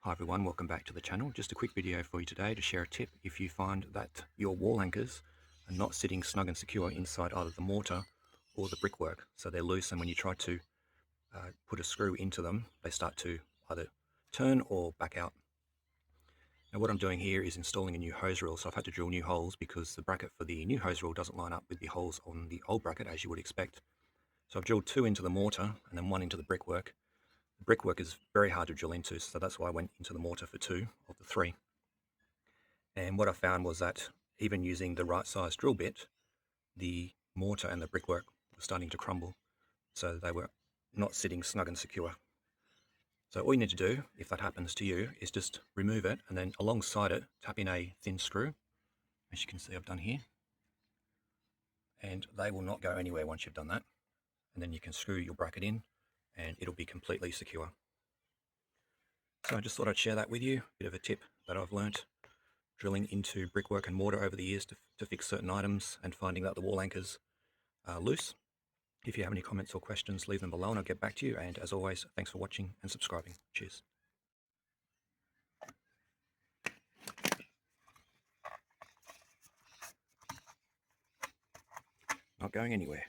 Hi everyone, welcome back to the channel. Just a quick video for you today to share a tip if you find that your wall anchors are not sitting snug and secure inside either the mortar or the brickwork. So they're loose, and when you try to put a screw into them, they start to either turn or back out. Now what I'm doing here is installing a new hose reel. So I've had to drill new holes because the bracket for the new hose reel doesn't line up with the holes on the old bracket, as you would expect. So I've drilled 2 into the mortar and then 1 into the brickwork. The brickwork is very hard to drill into, so that's why I went into the mortar for 2 of the 3. And what I found was that even using the right size drill bit, the mortar and the brickwork were starting to crumble. So they were not sitting snug and secure. So all you need to do, if that happens to you, is just remove it and then alongside it, tap in a thin screw, as you can see I've done here. And they will not go anywhere once you've done that. And then you can screw your bracket in and it'll be completely secure. So I just thought I'd share that with you, a bit of a tip that I've learnt drilling into brickwork and mortar over the years to fix certain items and finding that the wall anchors are loose. If you have any comments or questions, leave them below and I'll get back to you. And as always, thanks for watching and subscribing. Cheers. Not going anywhere.